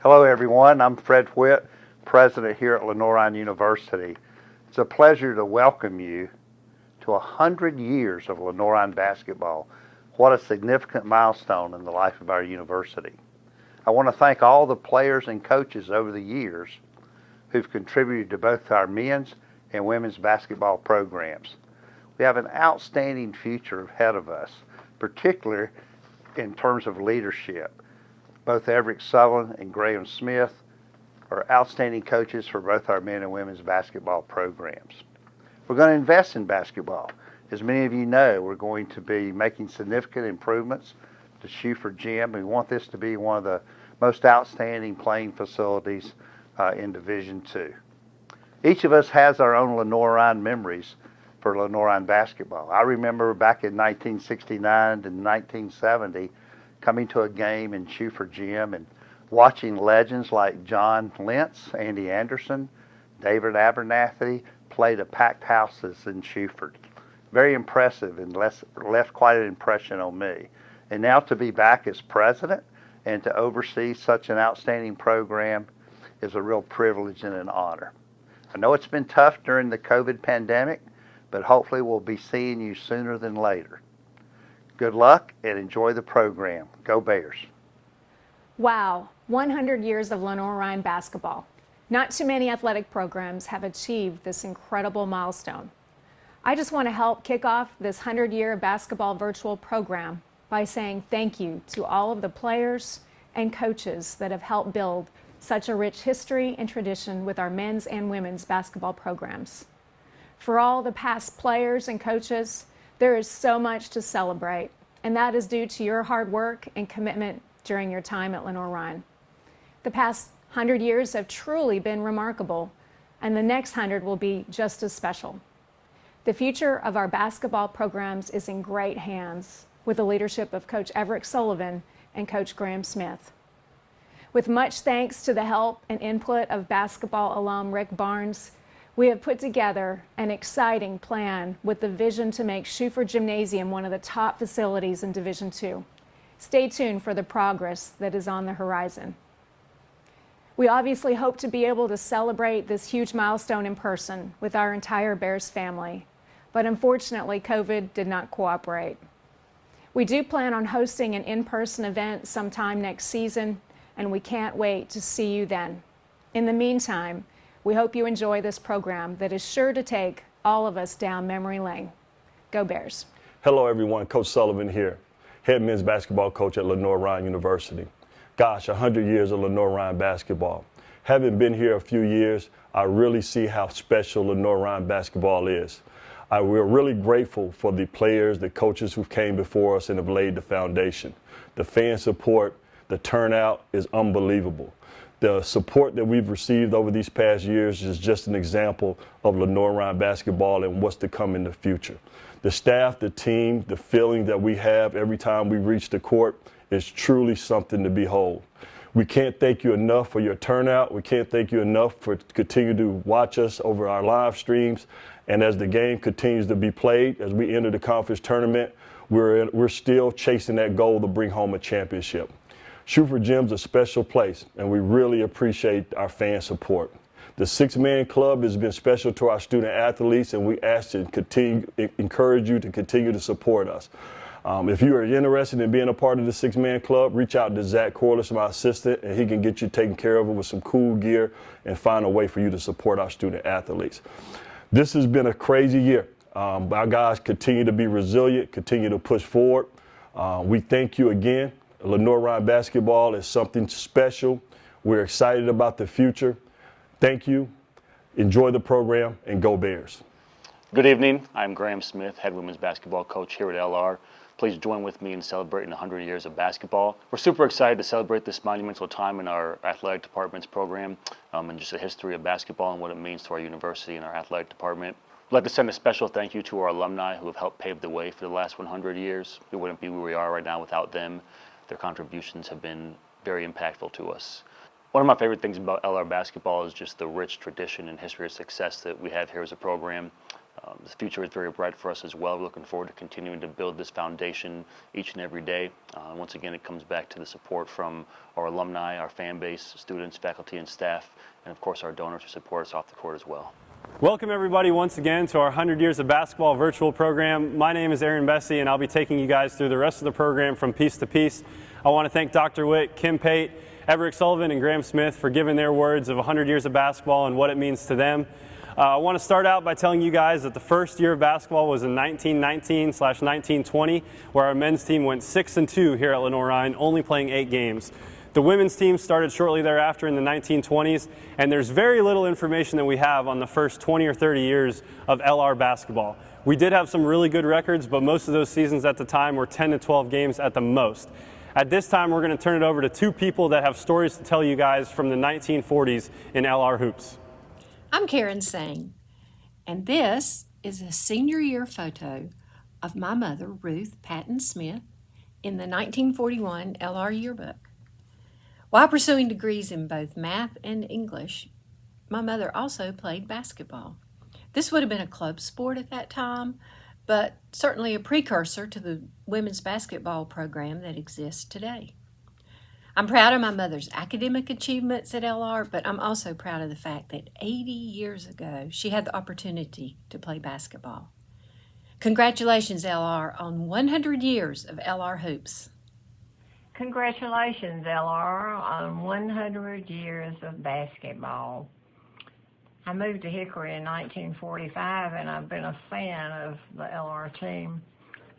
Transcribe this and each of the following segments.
Hello everyone, I'm Fred Whitt, President here at Lenoir-Rhyne University. It's a pleasure to welcome you to 100 years of Lenoir-Rhyne basketball. What a significant milestone in the life of our university. I want to thank all the players and coaches over the years who've contributed to both our men's and women's basketball programs. We have an outstanding future ahead of us, particularly in terms of leadership. Both Everett Sutherland and Graham Smith are outstanding coaches for both our men and women's basketball programs. We're going to invest in basketball. As many of you know, we're going to be making significant improvements to Schuford Gym. We want this to be one of the most outstanding playing facilities in Division II. Each of us has our own Lenoir-Rhyne memories for Lenoir-Rhyne basketball. I remember back in 1969 to 1970 coming to a game in Schuford Gym and watching legends like John Lentz, Andy Anderson, David Abernathy play to packed houses in Schuford. Very impressive and left quite an impression on me. And now to be back as president and to oversee such an outstanding program is a real privilege and an honor. I know it's been tough during the COVID pandemic, but hopefully we'll be seeing you sooner than later. Good luck and enjoy the program. Go Bears. Wow, 100 years of Lenoir-Rhyne basketball. Not too many athletic programs have achieved this incredible milestone. I just want to help kick off this 100-year basketball virtual program by saying thank you to all of the players and coaches that have helped build such a rich history and tradition with our men's and women's basketball programs. For all the past players and coaches, there is so much to celebrate, and that is due to your hard work and commitment during your time at Lenoir-Rhyne. The past 100 years have truly been remarkable, and the next 100 will be just as special. The future of our basketball programs is in great hands with the leadership of Coach Everett Sullivan and Coach Graham Smith. With much thanks to the help and input of basketball alum Rick Barnes, we have put together an exciting plan with the vision to make Schuford Gymnasium one of the top facilities in Division II. Stay tuned for the progress that is on the horizon. We obviously hope to be able to celebrate this huge milestone in person with our entire Bears family, but unfortunately COVID did not cooperate. We do plan on hosting an in-person event sometime next season, and we can't wait to see you then. In the meantime, we hope you enjoy this program that is sure to take all of us down memory lane. Go Bears. Hello everyone, Coach Sullivan here, head men's basketball coach at Lenoir-Rhyne University. Gosh, 100 years of Lenoir-Rhyne basketball. Having been here a few years, I really see how special Lenoir-Rhyne basketball is. We're really grateful for the players, the coaches who came before us and have laid the foundation. The fan support, the turnout is unbelievable. The support that we've received over these past years is just an example of Lenoir-Rhyne basketball and what's to come in the future. The staff, the team, the feeling that we have every time we reach the court is truly something to behold. We can't thank you enough for your turnout. We can't thank you enough for continue to watch us over our live streams. And as the game continues to be played, as we enter the conference tournament, we're still chasing that goal to bring home a championship. Schuford Gym's a special place, and we really appreciate our fan support. The six-man club has been special to our student athletes, and we ask to encourage you to continue to support us. If you are interested in being a part of the six-man club, reach out to Zach Corliss, my assistant, and he can get you taken care of with some cool gear and find a way for you to support our student athletes. This has been a crazy year. Our guys continue to be resilient, continue to push forward. We thank you again. Lenoir-Rhyne basketball is something special. We're excited about the future. Thank you. Enjoy the program and go Bears. Good evening. I'm Graham Smith, head women's basketball coach here at LR. Please join with me in celebrating 100 years of basketball. We're super excited to celebrate this monumental time in our athletic department's program and just the history of basketball and what it means to our university and our athletic department. I'd like to send a special thank you to our alumni who have helped pave the way for the last 100 years. We wouldn't be where we are right now without them. Their contributions have been very impactful to us. One of my favorite things about LR basketball is just the rich tradition and history of success that we have here as a program. The future is very bright for us as well. We're looking forward to continuing to build this foundation each and every day. Once again, it comes back to the support from our alumni, our fan base, students, faculty, and staff, and of course our donors who support us off the court as well. Welcome everybody once again to our 100 Years of Basketball virtual program. My name is Aaron Bessie, and I'll be taking you guys through the rest of the program from piece to piece. I want to thank Dr. Witt, Kim Pate, Everett Sullivan, and Graham Smith for giving their words of 100 years of basketball and what it means to them. I want to start out by telling you guys that the first year of basketball was in 1919/1920, where our men's team went 6-2 here at Lenoir-Rhyne, only playing 8 games. The women's team started shortly thereafter in the 1920s, and there's very little information that we have on the first 20 or 30 years of LR basketball. We did have some really good records, but most of those seasons at the time were 10 to 12 games at the most. At this time, we're going to turn it over to 2 people that have stories to tell you guys from the 1940s in LR hoops. I'm Karen Singh, and this is a senior year photo of my mother, Ruth Patti Smith, in the 1941 LR yearbook. While pursuing degrees in both math and English, my mother also played basketball. This would have been a club sport at that time, but certainly a precursor to the women's basketball program that exists today. I'm proud of my mother's academic achievements at LR, but I'm also proud of the fact that 80 years ago, she had the opportunity to play basketball. Congratulations, LR, on 100 years of LR hoops. Congratulations, LR, on 100 years of basketball. I moved to Hickory in 1945, and I've been a fan of the LR team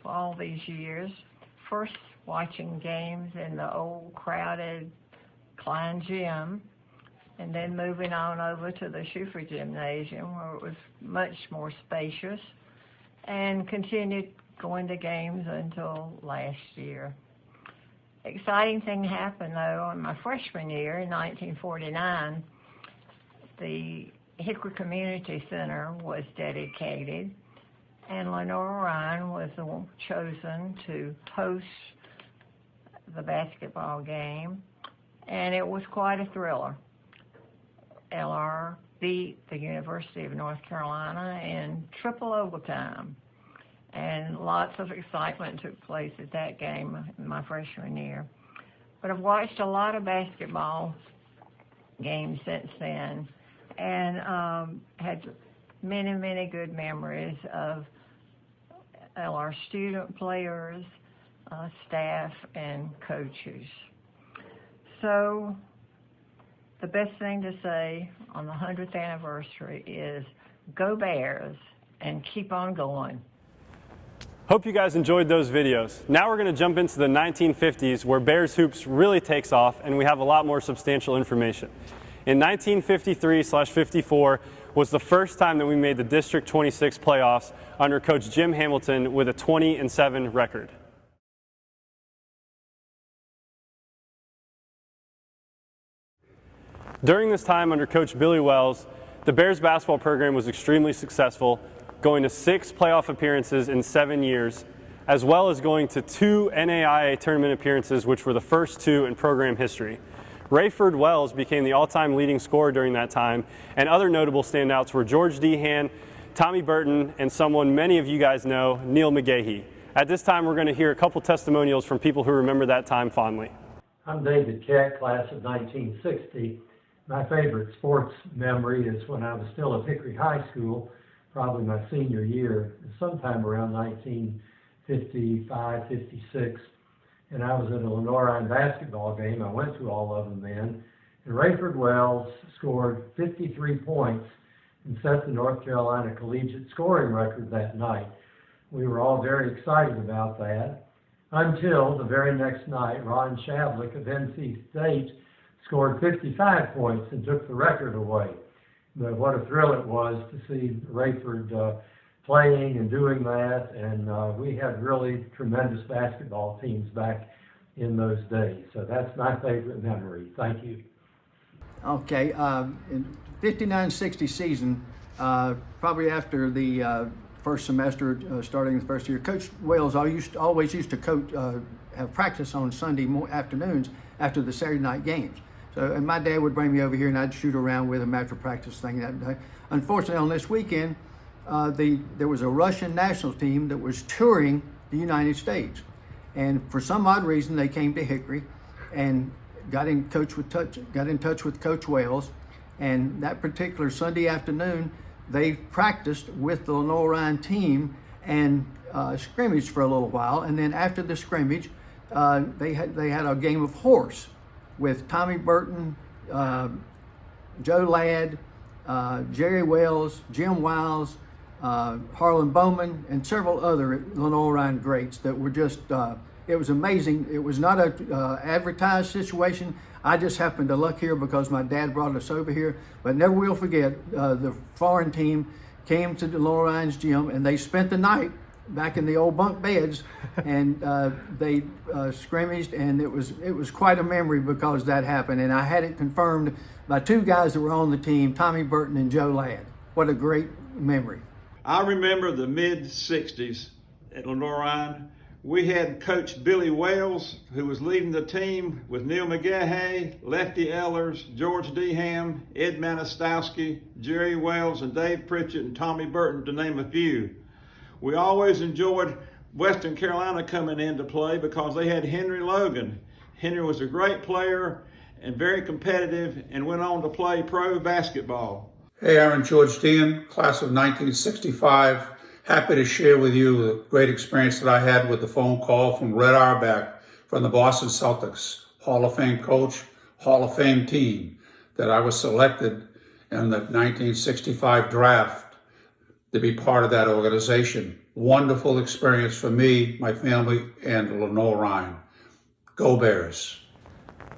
for all these years. First, watching games in the old crowded Klein Gym, and then moving on over to the Schufer Gymnasium, where it was much more spacious, and continued going to games until last year. Exciting thing happened, though, in my freshman year in 1949. The Hickory Community Center was dedicated, and Lenoir-Rhyne was chosen to host the basketball game, and it was quite a thriller. LR beat the University of North Carolina in triple overtime, and lots of excitement took place at that game in my freshman year. But I've watched a lot of basketball games since then, and had many, many good memories of LR student players, staff, and coaches. So the best thing to say on the 100th anniversary is go Bears and keep on going. Hope you guys enjoyed those videos. Now we're going to jump into the 1950s, where Bears hoops really takes off, and we have a lot more substantial information. In 1953/54 was the first time that we made the District 26 playoffs under Coach Jim Hamilton with a 20-7 record. During this time under Coach Billy Wells, the Bears basketball program was extremely successful, going to 6 playoff appearances in 7 years, as well as going to 2 NAIA tournament appearances, which were the first 2 in program history. Rayford Wells became the all-time leading scorer during that time, and other notable standouts were George Dehan, Tommy Burton, and someone many of you guys know, Neil McGahee. At this time, we're going to hear a couple testimonials from people who remember that time fondly. I'm David Keck, class of 1960. My favorite sports memory is when I was still at Hickory High School, probably my senior year, sometime around 1955, 56. And I was at a Lenoir-Rhyne basketball game. I went to all of them then. And Rayford Wells scored 53 points and set the North Carolina collegiate scoring record that night. We were all very excited about that, until the very next night, Ron Shavlik of NC State scored 55 points and took the record away. But what a thrill it was to see Rayford playing and doing that, and we had really tremendous basketball teams back in those days. So that's my favorite memory. Thank you. Okay, in 59-60 season, probably after the first semester, starting the first year, Coach Wells always used to coach, have practice on Sunday afternoons after the Saturday night games. So, and my dad would bring me over here, and I'd shoot around with him after practice thing that day. Unfortunately, on this weekend, there was a Russian national team that was touring the United States. And for some odd reason, they came to Hickory and got in touch with Coach Wales. And that particular Sunday afternoon, they practiced with the Lenoir-Rhyne team and scrimmaged for a little while. And then after the scrimmage, they had a game of horse with Tommy Burton, Joe Ladd, Jerry Wells, Jim Wiles, Harlan Bowman, and several other Lenoir-Rhyne greats that were just, it was amazing. It was not a advertised situation. I just happened to luck here because my dad brought us over here. But never will forget, the foreign team came to the Lenoir-Rhyne's gym and they spent the night back in the old bunk beds, and they scrimmaged, and it was quite a memory because that happened. And I had it confirmed by two guys that were on the team, Tommy Burton and Joe Ladd. What a great memory. I remember the mid-'60s at Lenoir-Rhyne. We had Coach Billy Wales, who was leading the team with Neil McGahey, Lefty Ellers, George Deham, Ed Manistowski, Jerry Wells, and Dave Pritchett, and Tommy Burton, to name a few. We always enjoyed Western Carolina coming into play because they had Henry Logan. Henry was a great player and very competitive and went on to play pro basketball. Hey, Aaron, George Dean, class of 1965. Happy to share with you the great experience that I had with the phone call from Red Auerbach from the Boston Celtics, Hall of Fame coach, Hall of Fame team, that I was selected in the 1965 draft to be part of that organization. Wonderful experience for me, my family, and Lenoir-Rhyne. Go Bears.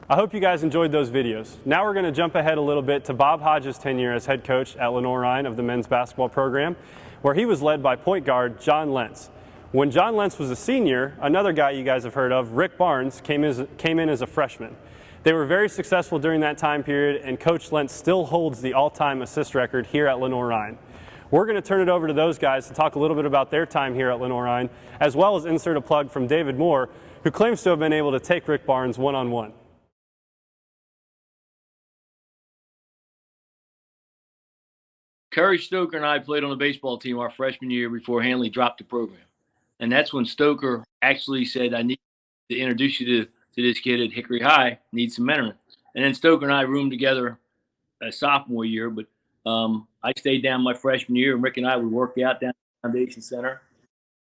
I hope you guys enjoyed those videos. Now we're going to jump ahead a little bit to Bob Hodge's tenure as head coach at Lenoir-Rhyne of the men's basketball program, where he was led by point guard John Lentz. When John Lentz was a senior, another guy you guys have heard of, Rick Barnes, came in as a freshman. They were very successful during that time period, and Coach Lentz still holds the all-time assist record here at Lenoir-Rhyne. We're going to turn it over to those guys to talk a little bit about their time here at Lenoir-Rhyne, as well as insert a plug from David Moore, who claims to have been able to take Rick Barnes one-on-one. Kerry Stoker and I played on the baseball team our freshman year before Hanley dropped the program. And that's when Stoker actually said, I need to introduce you to this kid at Hickory High, needs some mentoring. And then Stoker and I roomed together a sophomore year, but I stayed down my freshman year, and Rick and I would work out down at the Foundation Center.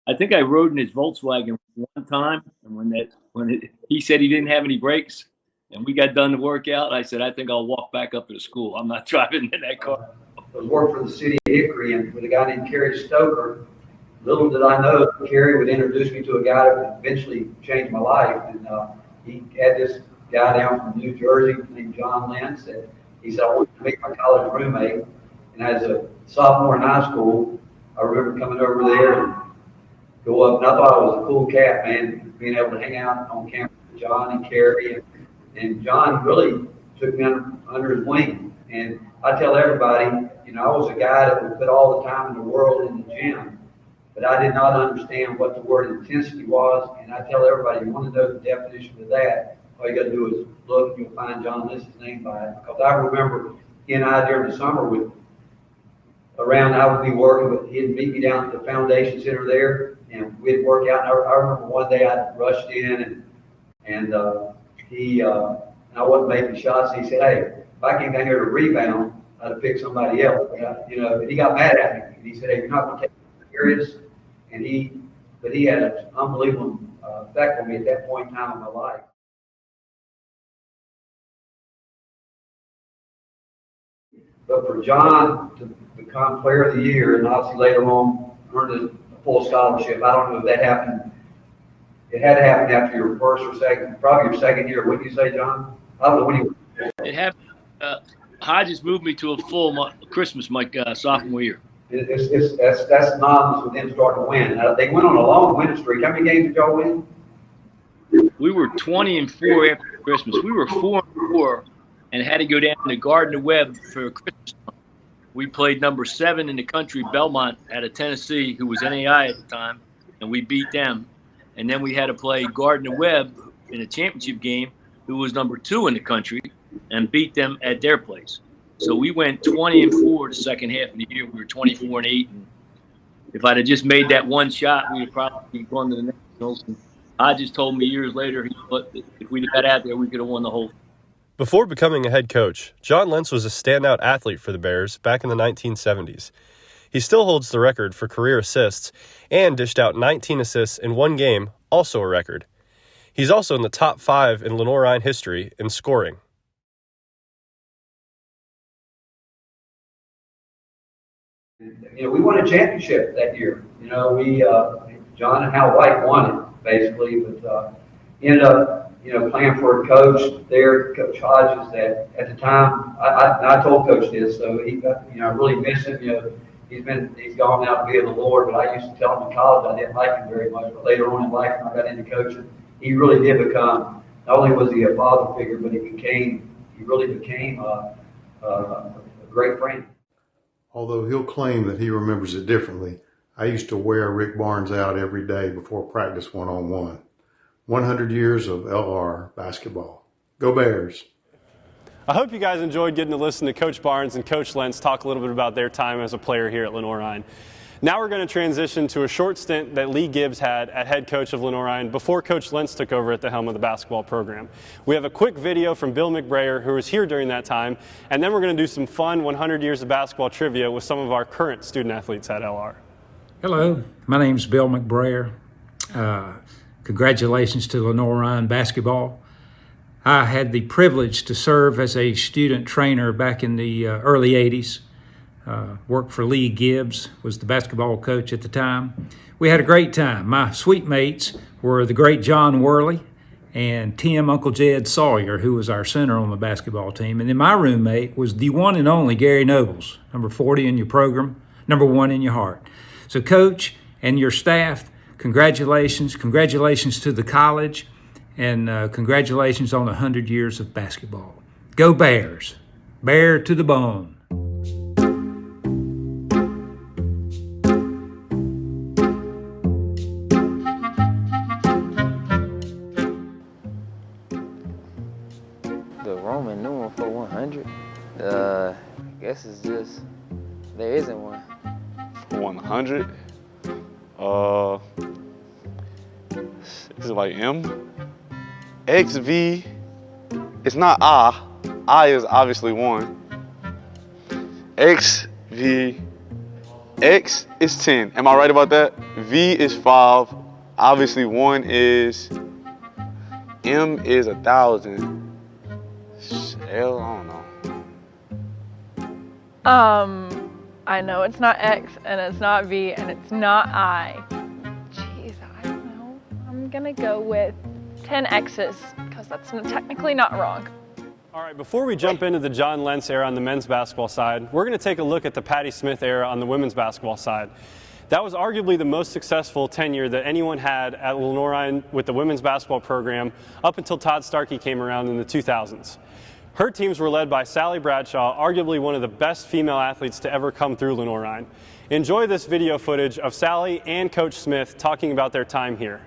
I think I rode in his Volkswagen one time, and he said he didn't have any brakes, and we got done the workout, I said, I think I'll walk back up to the school. I'm not driving in that car. I worked for the city of Hickory and with a guy named Kerry Stoker. Little did I know Kerry would introduce me to a guy that would eventually change my life. And he had this guy down from New Jersey named John Lentz. And he said, I want to make my college roommate. And as a sophomore in high school, I remember coming over there and go up. And I thought I was a cool cat, man, being able to hang out on campus with John and Kerry. And John really took me under his wing. And I tell everybody, I was a guy that would put all the time in the world in the gym, but I did not understand what the word intensity was. And I tell everybody, you want to know the definition of that, all you got to do is look and you'll find John Lentz's name by it. Because I remember he and I during the summer I would be working with, he'd meet me down at the Foundation Center there, and we'd work out. And I remember one day I rushed in and I wasn't making shots. And he said, hey, if I came down here to rebound, I'd have picked somebody else. But he got mad at me. And he said, hey, you're not going to take it serious. But he had an unbelievable effect on me at that point in time in my life. But for John to become player of the year and obviously later on earn a full scholarship, I don't know if that happened. It had to happen after your first or second, probably your second year. What did you say, John? I don't know when you. It happened. Hodges moved me to a full Christmas my sophomore year. That's synonymous with them starting to win. They went on a long winning streak. How many games did y'all win? We were 20-4 after Christmas. We were 4-4 and had to go down to Gardner Webb for Christmas. We played number 7 in the country, Belmont, out of Tennessee, who was NAI at the time, and we beat them. And then we had to play Gardner Webb in a championship game, who was number 2 in the country, and beat them at their place. So we went 20-4 the second half of the year. We were 24-8 and if I'd have just made that one shot, we'd have probably gone to the nationals. And I just told me years later, if we'd got out there, we could have won the whole thing. Before becoming a head coach, John Lentz was a standout athlete for the Bears back in the 1970s. He still holds the record for career assists and dished out 19 assists in one game, also a record. He's also in the top 5 in Lenoir-Rhyne history in scoring. We won a championship that year. John and Hal White won it basically, but ended up playing for a coach there, Coach Hodge, that at the time I told Coach this, so he I really miss him. He's gone now to be of the Lord, but I used to tell him in college I didn't like him very much. But later on in life, when I got into coaching, he really did become. Not only was he a father figure, but he really became a great friend. Although he'll claim that he remembers it differently, I used to wear Rick Barnes out every day before practice one-on-one. 100 years of LR basketball. Go Bears! I hope you guys enjoyed getting to listen to Coach Barnes and Coach Lentz talk a little bit about their time as a player here at Lenoir-Rhyne. Now we're going to transition to a short stint that Lee Gibbs had at head coach of Lenoir-Rhyne before Coach Lentz took over at the helm of the basketball program. We have a quick video from Bill McBrayer, who was here during that time, and then we're going to do some fun 100 years of basketball trivia with some of our current student athletes at LR. Hello, my name's Bill McBrayer. Congratulations to Lenoir-Rhyne basketball. I had the privilege to serve as a student trainer back in the early 80s. Worked for Lee Gibbs, was the basketball coach at the time. We had a great time. My suite mates were the great John Worley and Tim Uncle Jed Sawyer, who was our center on the basketball team. And then my roommate was the one and only Gary Nobles, number 40 in your program, number 1 in your heart. So Coach and your staff, congratulations. Congratulations to the college, and congratulations on 100 years of basketball. Go Bears. Bear to the bone. The Roman numeral for 100? I guess it's just, there isn't one. For 100? Is it like M? XV, it's not I. I is obviously 1. XV, X is 10. Am I right about that? V is 5. Obviously 1 is, M is 1,000. L, I don't know. I know it's not X, and it's not V, and it's not I. Jeez, I don't know. I'm gonna go with 10 X's, because that's technically not wrong. All right, before we jump into the John Lentz era on the men's basketball side, we're going to take a look at the Patti Smith era on the women's basketball side. That was arguably the most successful tenure that anyone had at Lenoir-Rhyne with the women's basketball program up until Todd Starkey came around in the 2000s. Her teams were led by Sally Bradshaw, arguably one of the best female athletes to ever come through Lenoir-Rhyne. Enjoy this video footage of Sally and Coach Smith talking about their time here.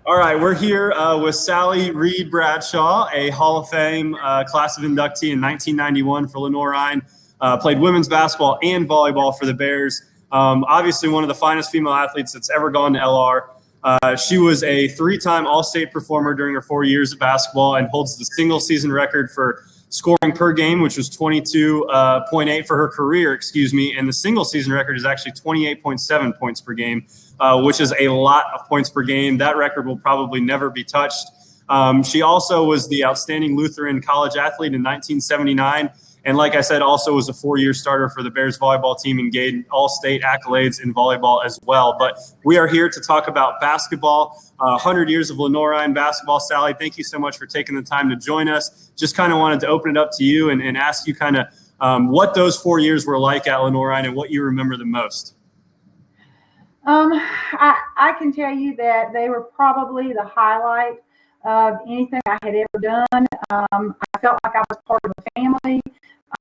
All right, we're here with Sally Reed Bradshaw, a Hall of Fame class of inductee in 1991 for Lenoir-Rhyne. Played women's basketball and volleyball for the Bears. Obviously one of the finest female athletes that's ever gone to LR. She was a 3-time All-State performer during her 4 years of basketball and holds the single season record for scoring per game, which was 22.8 for her career, and the single season record is actually 28.7 points per game, which is a lot of points per game. That record will probably never be touched. She also was the outstanding Lutheran college athlete in 1979, and like I said, also was a 4-year starter for the Bears volleyball team and gained all-state accolades in volleyball as well. But we are here to talk about basketball, 100 years of Lenoir-Rhyne basketball. Sally, thank you so much for taking the time to join us. Just kind of wanted to open it up to you and ask you kind of what those 4 years were like at Lenoir-Rhyne and what you remember the most. I can tell you that they were probably the highlight of anything I had ever done. I felt like I was part of a family.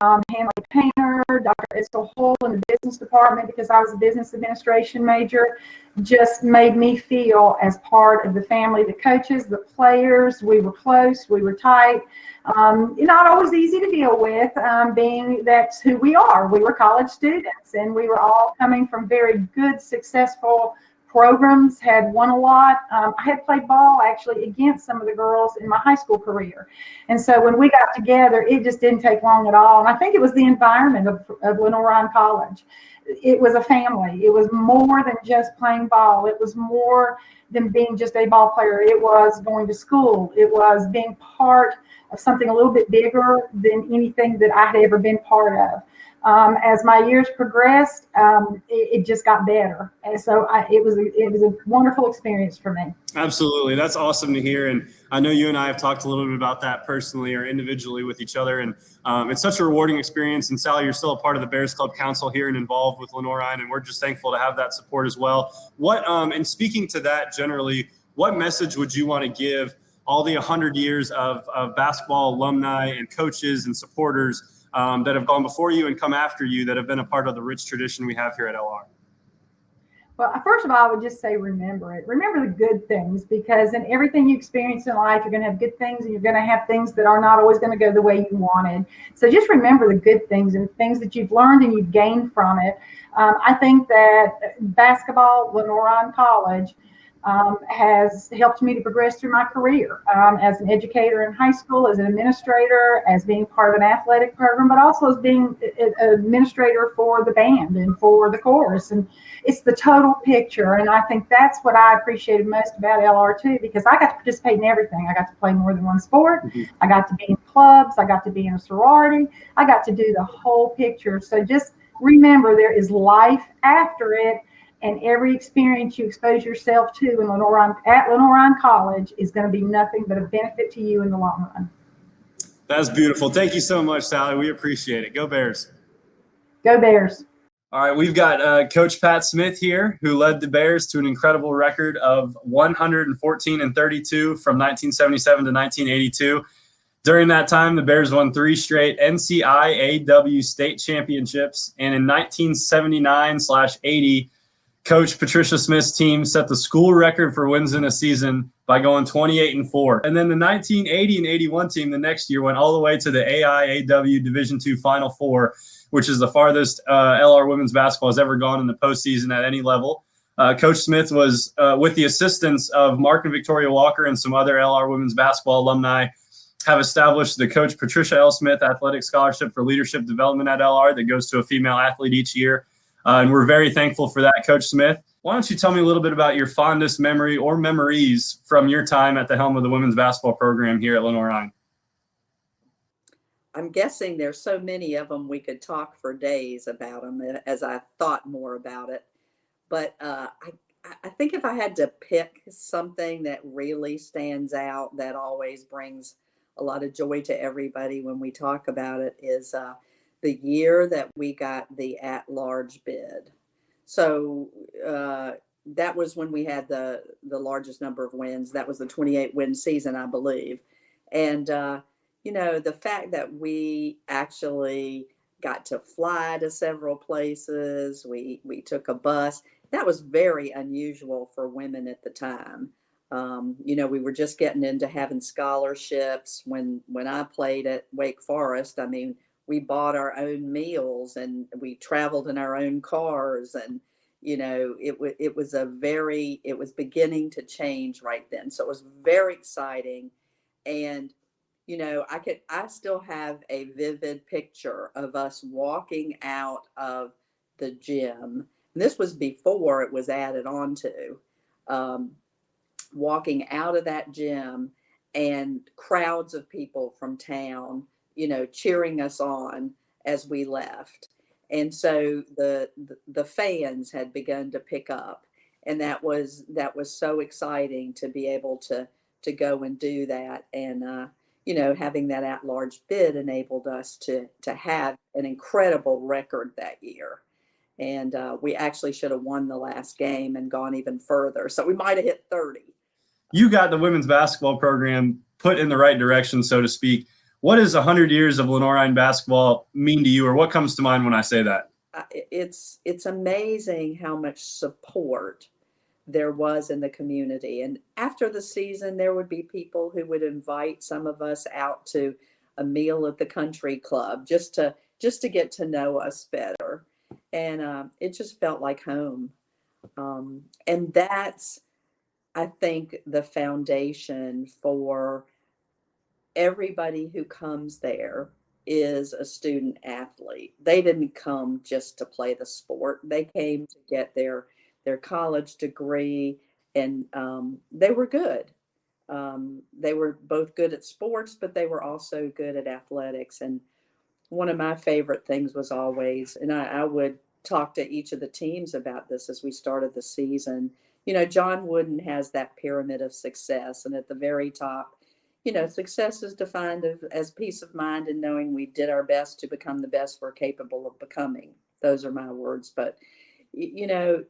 Hanley Painter, Dr. Estelle Hull in the business department, because I was a business administration major, just made me feel as part of the family. The coaches, the players, we were close, we were tight. Not always easy to deal with, being that's who we are. We were college students, and we were all coming from very good, successful programs, had won a lot. I had played ball actually against some of the girls in my high school career. And so when we got together, it just didn't take long at all. And I think it was the environment of Lenoir-Rhyne College. It was a family. It was more than just playing ball. It was more than being just a ball player. It was going to school. It was being part of something a little bit bigger than anything that I had ever been part of. As my years progressed, it just got better. And so it was a wonderful experience for me. Absolutely. That's awesome to hear. And I know you and I have talked a little bit about that personally or individually with each other. And it's such a rewarding experience. And Sally, you're still a part of the Bears Club Council here and involved with Lenoir-Rhyne, and we're just thankful to have that support as well. And speaking to that generally, what message would you want to give all the 100 years of basketball alumni and coaches and supporters that have gone before you and come after you, that have been a part of the rich tradition we have here at LR? Well, first of all, I would just say remember it. Remember the good things, because in everything you experience in life, you're going to have good things and you're going to have things that are not always going to go the way you wanted. So just remember the good things and things that you've learned and you've gained from it. I think that basketball, Lenoir-Rhyne College, has helped me to progress through my career as an educator in high school, as an administrator, as being part of an athletic program, but also as being an administrator for the band and for the chorus. And it's the total picture. And I think that's what I appreciated most about LR too, because I got to participate in everything. I got to play more than one sport. I got to be in clubs. I got to be in a sorority. I got to do the whole picture. So just remember, there is life after it. And every experience you expose yourself to in Lenoir-Rhyne College is going to be nothing but a benefit to you in the long run. That's beautiful. Thank you so much, Sally. We appreciate it. Go Bears. Go Bears. All right, we've got Coach Pat Smith here, who led the Bears to an incredible record of 114-32 from 1977 to 1982. During that time, the Bears won 3 straight NCIAW state championships, and in 1979/80, Coach Patricia Smith's team set the school record for wins in a season by going 28-4. And then the 1980 and 81 team the next year went all the way to the AIAW Division II Final Four, which is the farthest LR women's basketball has ever gone in the postseason at any level. Coach Smith was, with the assistance of Mark and Victoria Walker and some other LR women's basketball alumni, have established the Coach Patricia L. Smith Athletic Scholarship for Leadership Development at LR that goes to a female athlete each year. And we're very thankful for that, Coach Smith. Why don't you tell me a little bit about your fondest memory or memories from your time at the helm of the women's basketball program here at Lenoir-Rhyne? I'm guessing there's so many of them we could talk for days about them as I thought more about it. But I think if I had to pick something that really stands out, that always brings a lot of joy to everybody when we talk about it, is the year that we got the at-large bid. So that was when we had the largest number of wins. That was the 28-win season, I believe. And, the fact that we actually got to fly to several places, we took a bus, that was very unusual for women at the time. We were just getting into having scholarships. When I played at Wake Forest, I mean, we bought our own meals and we traveled in our own cars, and it was beginning to change right then. So it was very exciting. And I still have a vivid picture of us walking out of the gym. And this was before it was added on to, walking out of that gym and crowds of people from town, cheering us on as we left. And so the fans had begun to pick up, and that was so exciting to be able to go and do that. And having that at-large bid enabled us to have an incredible record that year. And we actually should have won the last game and gone even further. So we might have hit 30. You got the women's basketball program put in the right direction, so to speak, What does 100 years of Lenoir-Rhyne basketball mean to you, or what comes to mind when I say that? It's amazing how much support there was in the community. And after the season, there would be people who would invite some of us out to a meal at the country club just to get to know us better. And it just felt like home. And that's, I think, the foundation for everybody who comes there is a student athlete. They didn't come just to play the sport. They came to get their college degree, and they were good. They were both good at sports, but they were also good at athletics. And one of my favorite things was always, and I would talk to each of the teams about this as we started the season. John Wooden has that pyramid of success, and at the very top, success is defined as peace of mind and knowing we did our best to become the best we're capable of becoming. Those are my words, but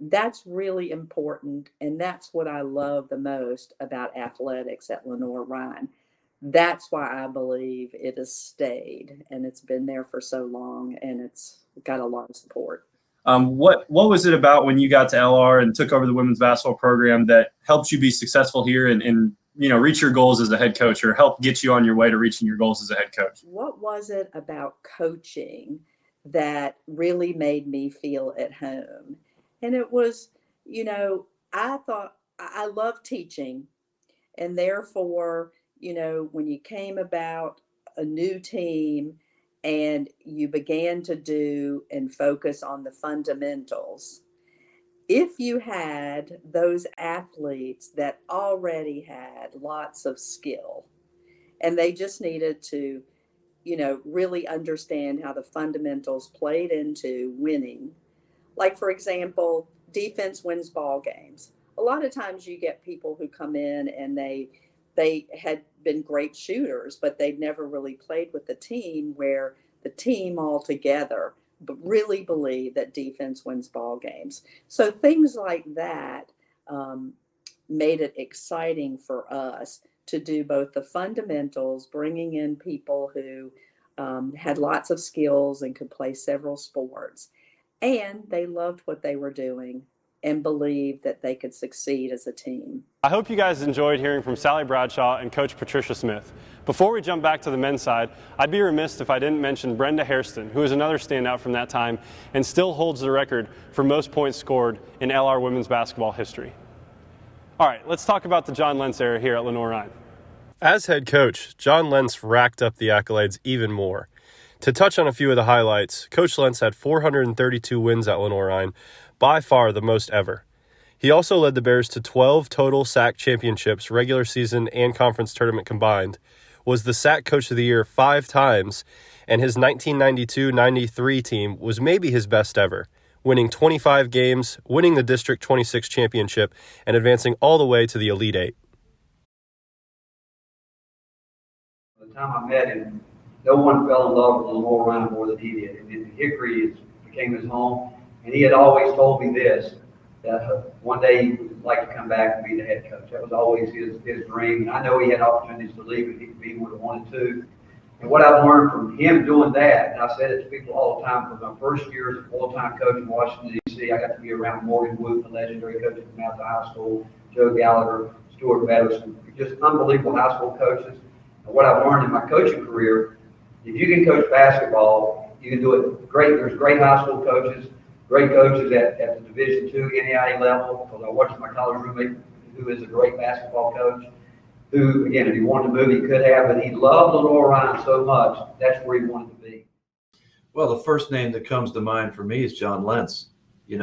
that's really important, and that's what I love the most about athletics at Lenoir-Rhyne. That's why I believe it has stayed, and it's been there for so long, and it's got a lot of support. What was it about when you got to LR and took over the women's basketball program that helped you be successful here and reach your goals as a head coach, or help get you on your way to reaching your goals as a head coach? What was it about coaching that really made me feel at home? And it was, I thought I love teaching, and therefore, when you came about a new team and you began to do and focus on the fundamentals, if you had those athletes that already had lots of skill and they just needed to, really understand how the fundamentals played into winning. Like, for example, defense wins ball games. A lot of times you get people who come in and they had been great shooters, but they'd never really played with the team, where the team all together but really believe that defense wins ball games. So things like that made it exciting for us to do both the fundamentals, bringing in people who had lots of skills and could play several sports, and they loved what they were doing and believed that they could succeed as a team. I hope you guys enjoyed hearing from Sally Bradshaw and Coach Patricia Smith. Before we jump back to the men's side, I'd be remiss if I didn't mention Brenda Hairston, who is another standout from that time and still holds the record for most points scored in LR women's basketball history. All right, let's talk about the John Lentz era here at Lenoir-Rhyne. As head coach, John Lentz racked up the accolades even more. To touch on a few of the highlights, Coach Lentz had 432 wins at Lenoir-Rhyne, by far the most ever. He also led the Bears to 12 total SAC championships, regular season and conference tournament combined, was the SAC Coach of the Year 5 times, and his 1992-93 team was maybe his best ever, winning 25 games, winning the District 26 championship, and advancing all the way to the Elite Eight. By the time I met him, no one fell in love with Lenoir-Rhyne more than he did. And Hickory became his home, and he had always told me this, that one day he would like to come back and be the head coach. That was always his dream. And I know he had opportunities to leave if he would have wanted to. And what I've learned from him doing that, and I said it to people all the time, for my first year as a full-time coach in Washington, D.C., I got to be around Morgan Wood, the legendary coach from Mount High School, Joe Gallagher, Stuart Medicine, just unbelievable high school coaches. And what I've learned in my coaching career, if you can coach basketball, you can do it great. There's great high school coaches, great coaches at the Division II NAIA level, because I watched my college roommate, who is a great basketball coach, who, again, if he wanted to move, he could have, but he loved Lenoir-Rhyne so much, that's where he wanted to be. Well, the first name that comes to mind for me is John Lentz, he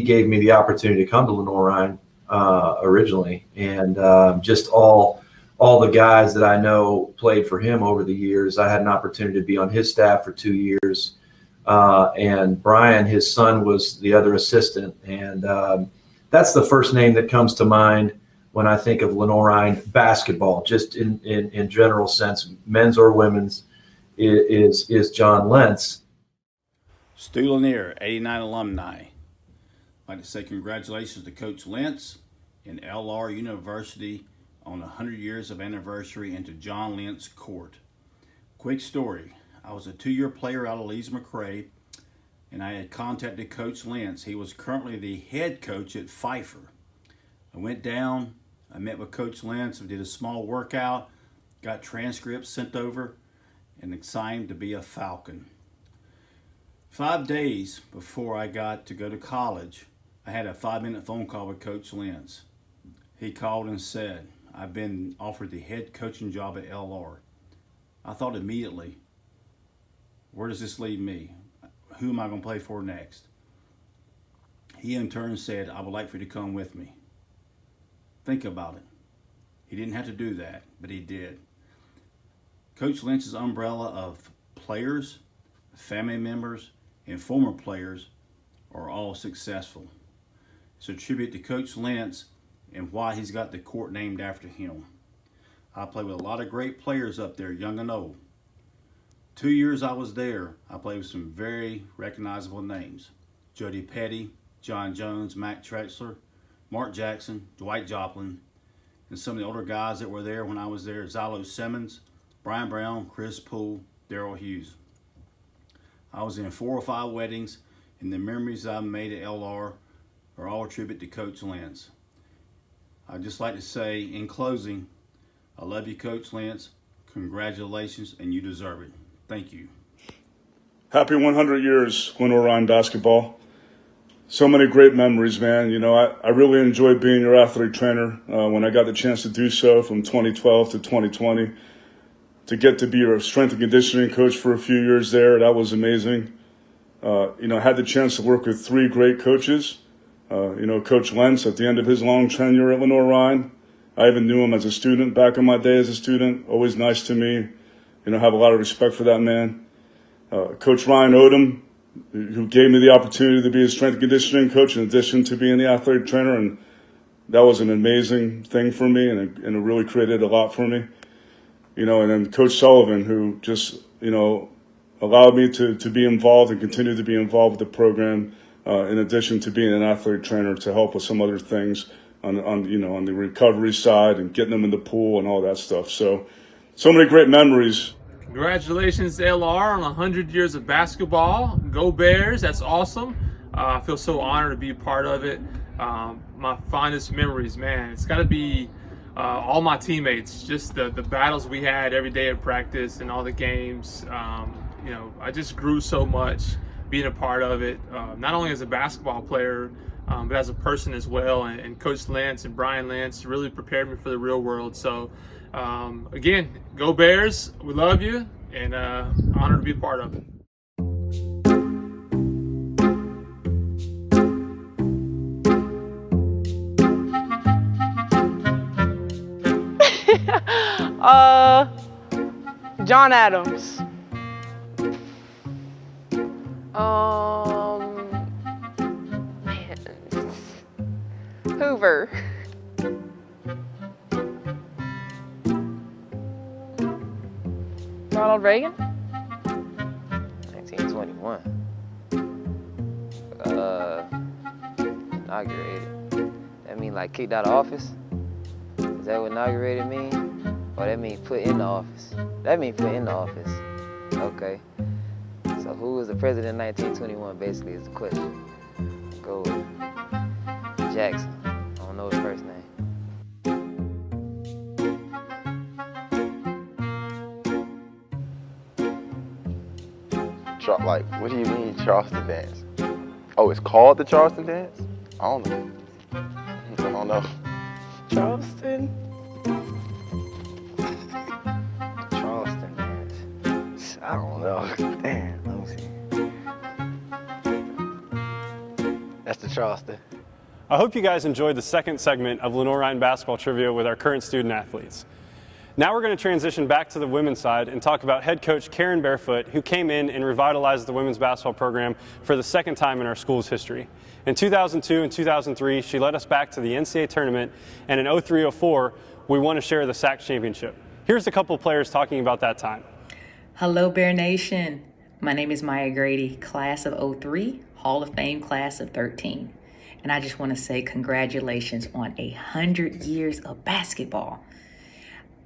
gave me the opportunity to come to Lenoir-Rhyne originally, and just all the guys that I know played for him over the years. I had an opportunity to be on his staff for 2 years. And Brian, his son, was the other assistant. And that's the first name that comes to mind when I think of Lenoir-Rhyne basketball, just in general sense, men's or women's, is John Lentz. Stu Lanier, 89 alumni. I'd like to say congratulations to Coach Lentz and LR University on the 100 years of anniversary into John Lentz Court. Quick story, I was a 2-year player out of Lees McRae, and I had contacted Coach Lentz. He was currently the head coach at Pfeiffer. I went down, I met with Coach Lentz, we did a small workout, got transcripts sent over, and signed to be a Falcon. 5 days before I got to go to college, I had a 5-minute phone call with Coach Lentz. He called and said, I've been offered the head coaching job at LR. I thought immediately, where does this leave me? Who am I going to play for next? He in turn said, I would like for you to come with me. Think about it. He didn't have to do that, but he did. Coach Lentz's umbrella of players, family members, and former players are all successful. It's a tribute to Coach Lentz and why he's got the court named after him. I played with a lot of great players up there, young and old. 2 years I was there, I played with some very recognizable names. Jody Petty, John Jones, Mac Trexler, Mark Jackson, Dwight Joplin, and some of the older guys that were there when I was there, Zilo Simmons, Brian Brown, Chris Poole, Daryl Hughes. I was in 4 or 5 weddings, and the memories I've made at LR are all a tribute to Coach Lentz. I'd just like to say, in closing, I love you, Coach Lentz. Congratulations, and you deserve it. Thank you. Happy 100 years, Lenoir-Rhyne basketball. So many great memories, man. You know, I really enjoyed being your athlete trainer when I got the chance to do so from 2012 to 2020. To get to be your strength and conditioning coach for a few years there, that was amazing. I had the chance to work with 3 great coaches. Coach Lentz at the end of his long tenure at Lenoir-Rhyne. I even knew him as a student back in my day as a student. Always nice to me. Have a lot of respect for that man. Coach Ryan Odom, who gave me the opportunity to be a strength and conditioning coach in addition to being the athletic trainer, and that was an amazing thing for me, and it really created a lot for me. And then Coach Sullivan, who just, allowed me to be involved and continue to be involved with the program, in addition to being an athletic trainer to help with some other things on the recovery side and getting them in the pool and all that stuff. So many great memories. Congratulations, LR, on 100 years of basketball. Go Bears, that's awesome. I feel so honored to be a part of it. My fondest memories, man, it's got to be all my teammates, just the battles we had every day at practice and all the games. I just grew so much being a part of it, not only as a basketball player, but as a person as well. And Coach Lentz and Brian Lentz really prepared me for the real world. So again, go Bears, we love you, and honored to be a part of it. John Adams. Hoover. Ronald Reagan. 1921. Inaugurated. That mean like kicked out of office? Is that what inaugurated mean? Or that mean put in the office? That mean put in the office. Okay. So who was the president in 1921 basically is the question. Go with Jackson. I don't know his first name. Like, what do you mean Charleston dance? Oh, it's called the Charleston dance? I don't know. Charleston. Charleston dance. I don't know. Damn, let me see. That's the Charleston. I hope you guys enjoyed the second segment of Lenoir-Rhyne basketball trivia with our current student athletes. Now we're going to transition back to the women's side and talk about head coach Karen Barefoot, who came in and revitalized the women's basketball program for the second time in our school's history. In 2002 and 2003, she led us back to the NCAA tournament, and in 03-04, we won a share of the SAC championship. Here's a couple of players talking about that time. Hello, Bear Nation. My name is Maya Grady, class of 03, Hall of Fame class of 13. and I just want to say congratulations on 100 years of basketball.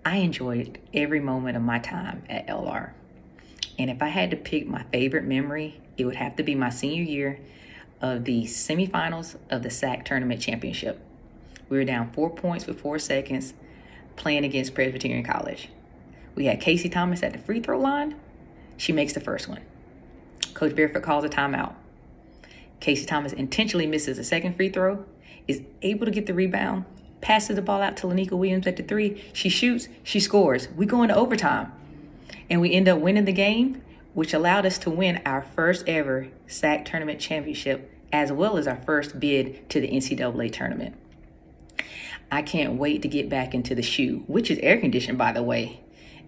I enjoyed every moment of my time at LR. And if I had to pick my favorite memory, it would have to be my senior year of the semifinals of the SAC Tournament Championship. We were down 4 points with 4 seconds playing against Presbyterian College. We had Casey Thomas at the free throw line. She makes the first one. Coach Barefoot calls a timeout. Casey Thomas intentionally misses a second free throw, is able to get the rebound, passes the ball out to Lanika Williams at the 3. She shoots, she scores. We go into overtime. And we end up winning the game, which allowed us to win our first ever SAC Tournament Championship, as well as our first bid to the NCAA tournament. I can't wait to get back into the shoe, which is air conditioned, by the way,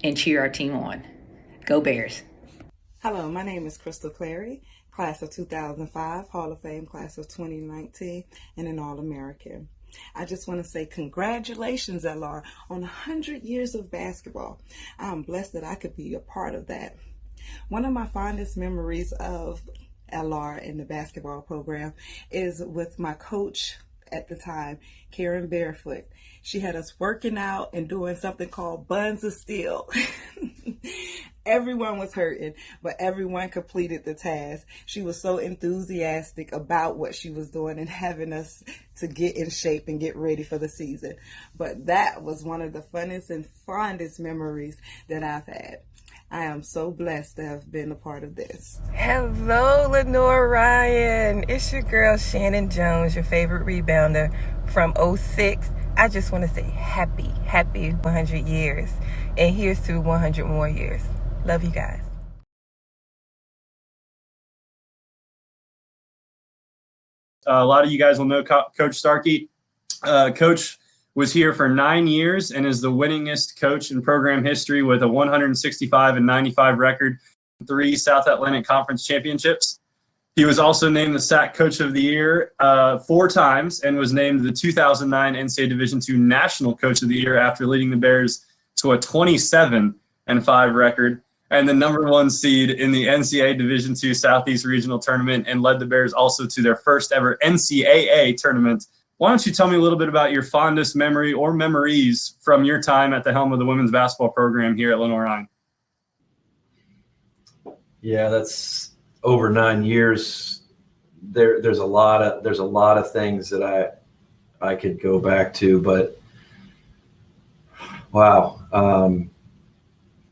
and cheer our team on. Go Bears. Hello, my name is Crystal Clary, class of 2005, Hall of Fame class of 2019, and an All-American. I just want to say congratulations, LR, on 100 years of basketball. I'm blessed that I could be a part of that. One of my fondest memories of LR in the basketball program is with my coach at the time, Karen Barefoot. She had us working out and doing something called buns of steel. Everyone was hurting, but everyone completed the task. She was so enthusiastic about what she was doing and having us to get in shape and get ready for the season. But that was one of the funnest and fondest memories that I've had. I am so blessed to have been a part of this. Hello, Lenoir-Rhyne. It's your girl, Shannon Jones, your favorite rebounder from 06. I just want to say happy 100 years. And here's to 100 more years. Love you guys. A lot of you guys will know Coach Starkey. Coach was here for 9 years and is the winningest coach in program history with a 165-95 record, 3 South Atlantic Conference championships. He was also named the SAC Coach of the Year 4 times and was named the 2009 NCAA Division II National Coach of the Year after leading the Bears to a 27-5 record and the number 1 seed in the NCAA Division II Southeast Regional Tournament, and led the Bears also to their first ever NCAA tournament. Why don't you tell me a little bit about your fondest memory or memories from your time at the helm of the women's basketball program here at Lenoir-Rhyne? Yeah, that's over 9 years. There's a lot of things that I could go back to, but wow.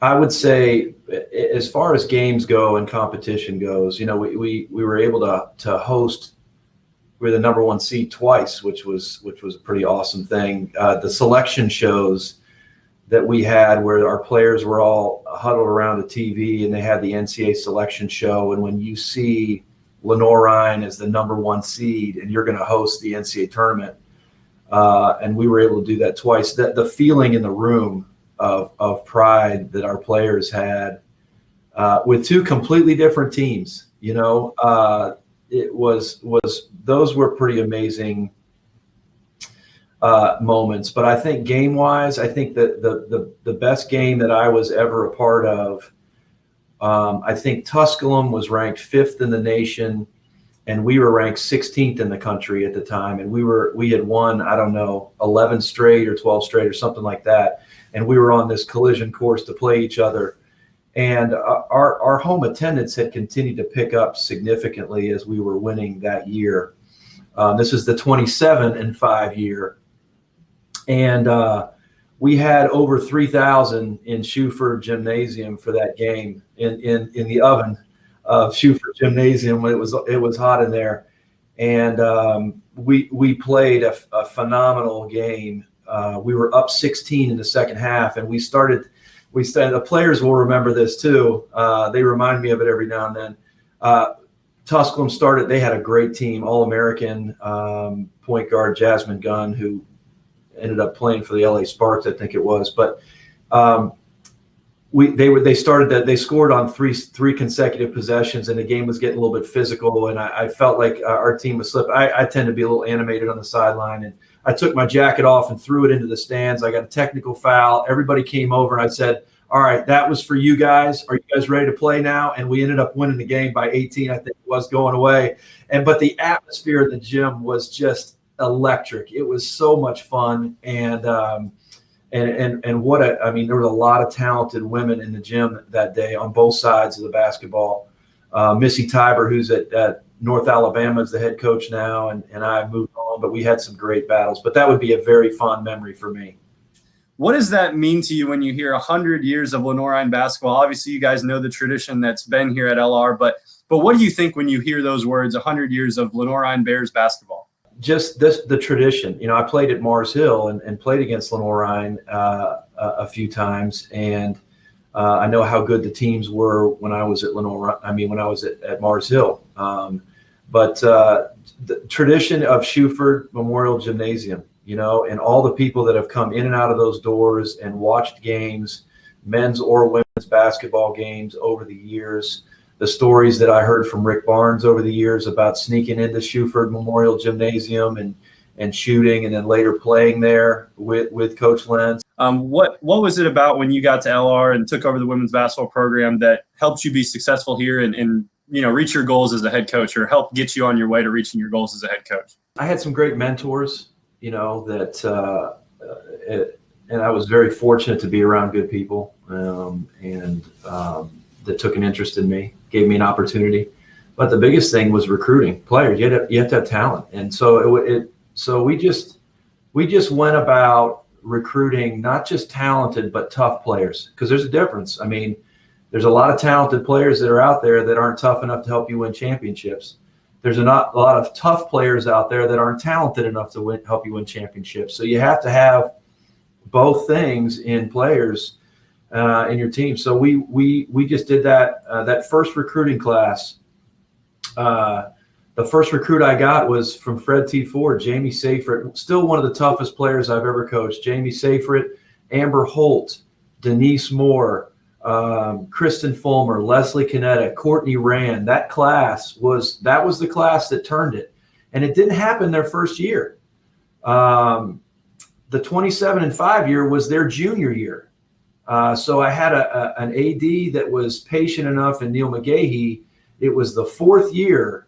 I would say, as far as games go and competition goes, we were able to host. We were the number 1 seed twice, which was a pretty awesome thing. The selection shows that we had, where our players were all huddled around a TV, and they had the NCAA selection show. And when you see Lenoir-Rhyne as the number 1 seed, and you're going to host the NCAA tournament, and we were able to do that twice, the feeling in the room of pride that our players had with 2 completely different teams, it was those were pretty amazing moments. But I think game wise, I think that the best game that I was ever a part of, I think Tusculum was ranked 5th in the nation, and we were ranked 16th in the country at the time. And we had won, I don't know, 11 straight or 12 straight or something like that. And we were on this collision course to play each other. And our home attendance had continued to pick up significantly as we were winning that year. This is the 27-5 year. And we had over 3,000 in Shuford Gymnasium for that game, in the oven of Shuford Gymnasium when it was hot in there. And we played a phenomenal game. We were up 16 in the second half, and we started. The players will remember this too. They remind me of it every now and then. Tusculum started. They had a great team, All-American point guard Jasmine Gunn, who ended up playing for the LA Sparks, I think it was. But they scored on three consecutive possessions, and the game was getting a little bit physical. And I felt like our team was slipping. I tend to be a little animated on the sideline, and I took my jacket off and threw it into the stands. I got a technical foul. Everybody came over, and I said, all right, that was for you guys. Are you guys ready to play now? And we ended up winning the game by 18, I think it was, going away. But the atmosphere in the gym was just electric. It was so much fun. And what I mean, there were a lot of talented women in the gym that day on both sides of the basketball. Missy Tiber, who's at North Alabama, is the head coach now, and I moved on, but we had some great battles. But that would be a very fond memory for me. What does that mean to you when you hear 100 years of Lenoir-Rhyne basketball? Obviously, you guys know the tradition that's been here at LR, but what do you think when you hear those words, 100 years of Lenoir-Rhyne Bears basketball? Just the tradition. I played at Mars Hill and played against Lenoir-Rhyne a few times, and I know how good the teams were when I was at when I was at Mars Hill. But the tradition of Shuford Memorial Gymnasium, and all the people that have come in and out of those doors and watched games, men's or women's basketball games over the years, the stories that I heard from Rick Barnes over the years about sneaking into Shuford Memorial Gymnasium and shooting, and then later playing there with Coach Lentz. What was it about when you got to LR and took over the women's basketball program that helped you be successful here and reach your goals as a head coach, or help get you on your way to reaching your goals as a head coach? I had some great mentors, and I was very fortunate to be around good people, that took an interest in me, gave me an opportunity. But the biggest thing was recruiting players. You have to have talent, and so we just went about recruiting not just talented but tough players, because there's a difference. I mean, there's a lot of talented players that are out there that aren't tough enough to help you win championships. There's a lot of tough players out there that aren't talented enough to help you win championships. So you have to have both things in players in your team. So we just did that. That first recruiting class. The first recruit I got was from Fred T. Ford, Jamie Seyfried, still one of the toughest players I've ever coached. Jamie Seyfried, Amber Holt, Denise Moore, Kristen Fulmer, Leslie Canetta, Courtney Rand. That was the class that turned it, and it didn't happen their first year. The 27-5 year was their junior year. So I had an AD that was patient enough, and Neil McGahee. It was the fourth year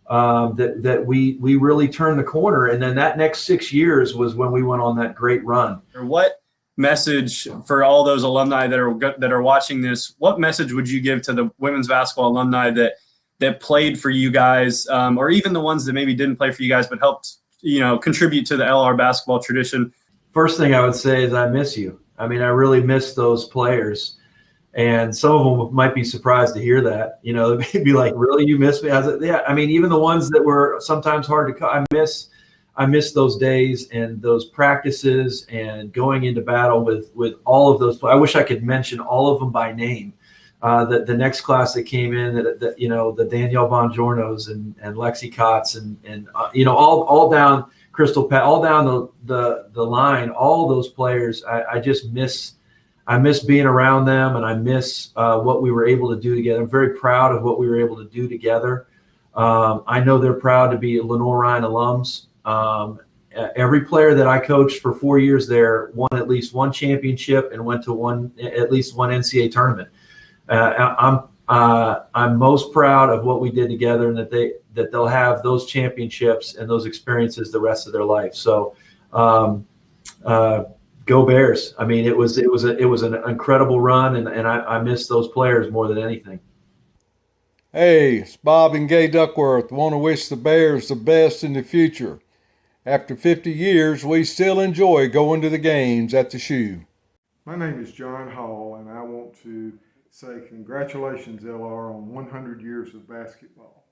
that we really turned the corner, and then that next 6 years was when we went on that great run. What message for all those alumni that are watching this? What message would you give to the women's basketball alumni that played for you guys, or even the ones that maybe didn't play for you guys but helped contribute to the LR basketball tradition? First thing I would say is I miss you. I mean, I really miss those players. And some of them might be surprised to hear that. They may be like, "Really, you miss me?" I was like, "Yeah." I mean, even the ones that were sometimes hard to I miss those days and those practices and going into battle with all of those. I wish I could mention all of them by name. The next class that came in, the Danielle Bongiornos and Lexi Kotz and all down Crystal Pat, all down the line, all those players. I just miss. I miss being around them, and I miss what we were able to do together. I'm very proud of what we were able to do together. I know they're proud to be Lenoir-Rhyne alums. Every player that I coached for 4 years there won at least one championship and went to at least one NCAA tournament. I'm most proud of what we did together, and that they'll have those championships and those experiences the rest of their life. So, go Bears! I mean, it was an incredible run, and I miss those players more than anything. Hey, it's Bob and Gay Duckworth. Want to wish the Bears the best in the future. After 50 years, we still enjoy going to the games at the Shoe. My name is John Hall, and I want to say congratulations, LR, on 100 years of basketball.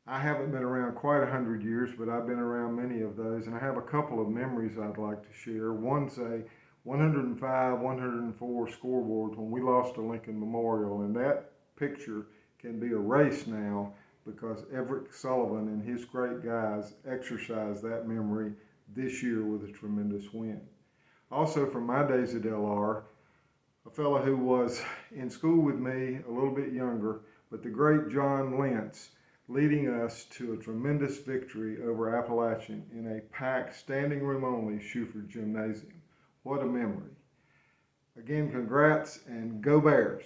I haven't been around quite 100 years, but I've been around many of those, and I have a couple of memories I'd like to share. One's a 105, 104 scoreboard when we lost to Lincoln Memorial, and that picture can be erased now because Everett Sullivan and his great guys exercised that memory this year with a tremendous win. Also, from my days at LR, a fellow who was in school with me, a little bit younger, but the great John Lentz, leading us to a tremendous victory over Appalachian in a packed, standing room only Shuford Gymnasium. What a memory. Again, congrats and go Bears.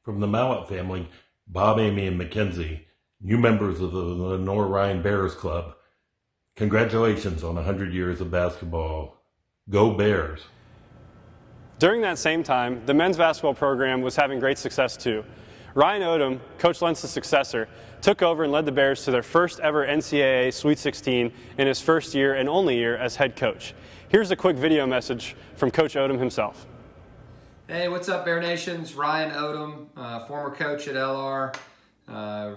From the Mallett family, Bob, Amy, and Mackenzie, new members of the Lenoir-Rhyne Bears Club, congratulations on 100 years of basketball. Go Bears. During that same time, the men's basketball program was having great success too. Ryan Odom, Coach Lentz's successor, took over and led the Bears to their first ever NCAA Sweet 16 in his first year and only year as head coach. Here's a quick video message from Coach Odom himself. Hey, what's up, Bear Nations? Ryan Odom, former coach at LR.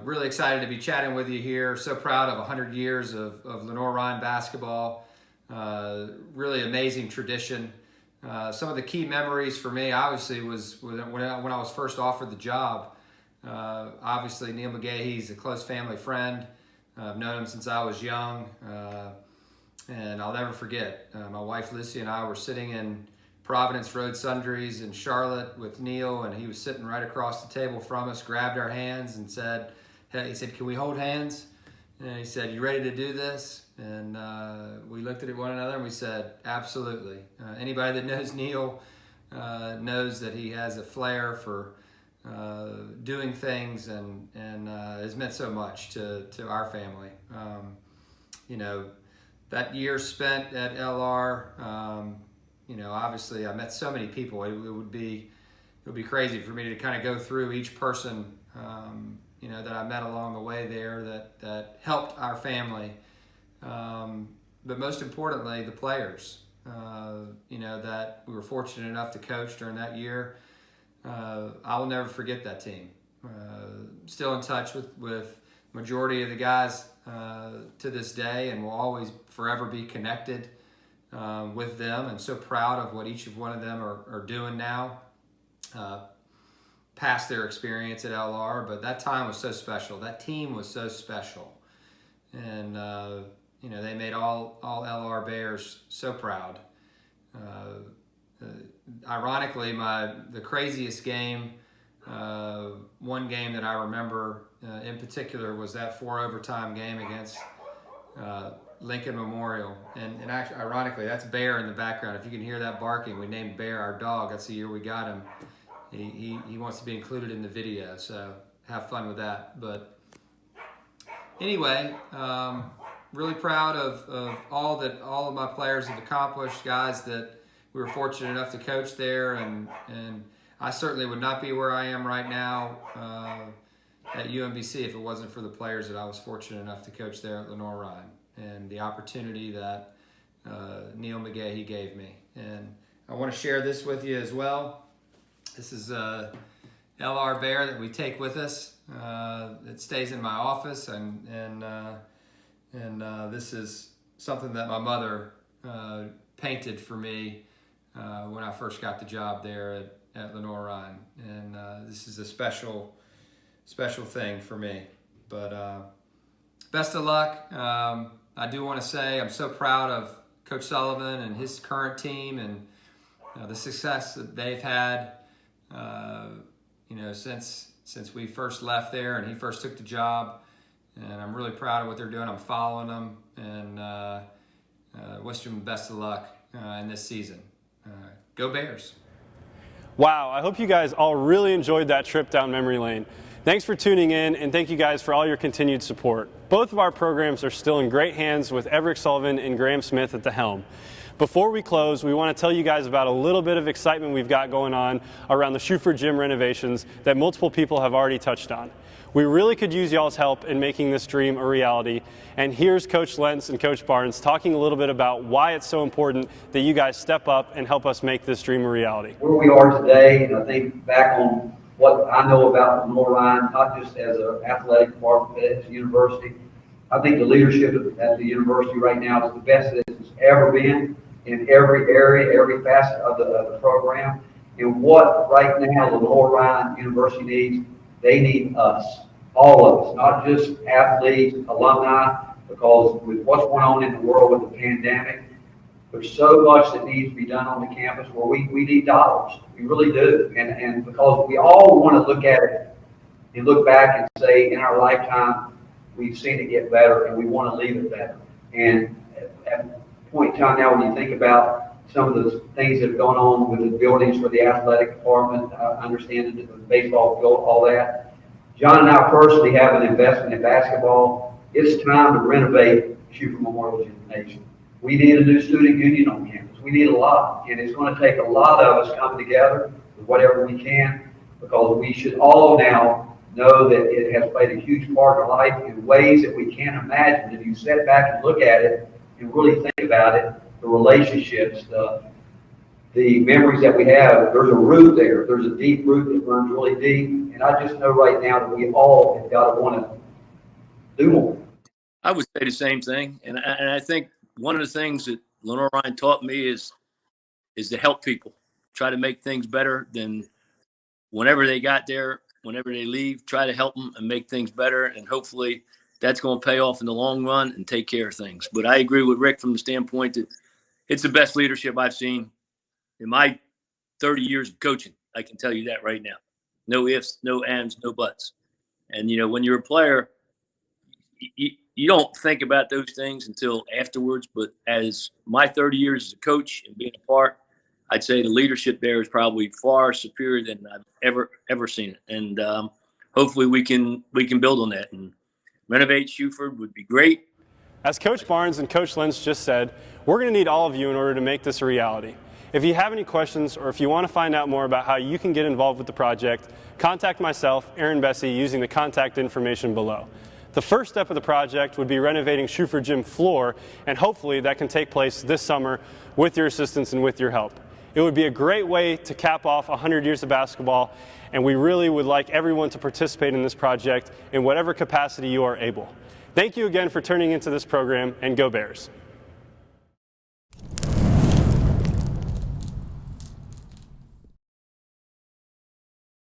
Really excited to be chatting with you here. So proud of 100 years of Lenoir-Rhyne basketball. Really amazing tradition. Some of the key memories for me, obviously, was when I was first offered the job. Obviously, Neil McGahee's a close family friend. I've known him since I was young. And I'll never forget, my wife Lucy and I were sitting in Providence Road Sundries in Charlotte with Neil, and he was sitting right across the table from us, grabbed our hands and said, hey, he said, can we hold hands? And he said, you ready to do this? And we looked at one another and we said, absolutely. Anybody that knows Neil knows that he has a flair for doing things and has meant so much to our family. You know, that year spent at LR, you know, obviously I met so many people. It would be crazy for me to kind of go through each person, you know, that I met along the way there that helped our family. But most importantly, the players, you know, that we were fortunate enough to coach during that year. I will never forget that team. Still in touch with majority of the guys to this day, and will always forever be connected with them, and so proud of what each of one of them are doing now, past their experience at LR. But that time was so special. That team was so special. And, you know, they made all LR Bears so proud. Ironically, the craziest game, one game that I remember in particular was that 4 overtime game against Lincoln Memorial. And actually, ironically, that's Bear in the background. If you can hear that barking, we named Bear our dog. That's the year we got him. He wants to be included in the video, so have fun with that. But anyway, really proud of all of my players have accomplished, guys that we were fortunate enough to coach there, and I certainly would not be where I am right now at UMBC if it wasn't for the players that I was fortunate enough to coach there at Lenoir-Rhyne, and the opportunity that Neil McGahee gave me. And I want to share this with you as well. This is a LR Bear that we take with us. It stays in my office, and this is something that my mother painted for me when I first got the job there at Lenoir-Rhyne. And this is a special thing for me. But best of luck. I do want to say I'm so proud of Coach Sullivan and his current team, and the success that they've had, you know, since we first left there and he first took the job. And I'm really proud of what they're doing. I'm following them, and wish them the best of luck in this season. Go Bears. Wow, I hope you guys all really enjoyed that trip down memory lane. Thanks for tuning in, and thank you guys for all your continued support. Both of our programs are still in great hands with Everett Sullivan and Graham Smith at the helm. Before we close, we want to tell you guys about a little bit of excitement we've got going on around the Schuford Gym renovations that multiple people have already touched on. We really could use y'all's help in making this dream a reality. And here's Coach Lentz and Coach Barnes talking a little bit about why it's so important that you guys step up and help us make this dream a reality. Where we are today, and I think back on what I know about Lenoir-Rhyne, not just as an athletic department at the university, I think the leadership at the university right now is the best that it's ever been in every area, every facet of the program. And what right now Lenoir-Rhyne University needs, they need us, all of us, not just athletes, alumni, because with what's going on in the world with the pandemic, there's so much that needs to be done on the campus where we need dollars. We really do. And because we all want to look at it and look back and say, in our lifetime, we've seen it get better and we want to leave it better. And at a point in time now, when you think about some of the things that have gone on with the buildings for the athletic department, understanding the baseball field, all that. John and I personally have an investment in basketball. It's time to renovate Schufer Memorial Gymnasium. We need a new student union on campus. We need a lot, and it's going to take a lot of us coming together with whatever we can, because we should all now know that it has played a huge part in our life in ways that we can't imagine. If you sit back and look at it and really think about it, the relationships, the memories that we have, there's a root there. There's a deep root that runs really deep. And I just know right now that we all have got to want to do more. I would say the same thing. And I think one of the things that Lenoir-Rhyne taught me is to help people, try to make things better than whenever they got there, whenever they leave, try to help them and make things better. And hopefully that's going to pay off in the long run and take care of things. But I agree with Rick from the standpoint that it's the best leadership I've seen in my 30 years of coaching. I can tell you that right now. No ifs, no ands, no buts. And, you know, when you're a player, you don't think about those things until afterwards. But as my 30 years as a coach and being a part, I'd say the leadership there is probably far superior than I've ever seen it. And hopefully we can build on that and renovate Schufer would be great. As Coach Barnes and Coach Lentz just said, we're going to need all of you in order to make this a reality. If you have any questions or if you want to find out more about how you can get involved with the project, contact myself, Aaron Bessie, using the contact information below. The first step of the project would be renovating Schufer Gym floor, and hopefully that can take place this summer with your assistance and with your help. It would be a great way to cap off 100 years of basketball, and we really would like everyone to participate in this project in whatever capacity you are able. Thank you again for turning into this program, and go Bears.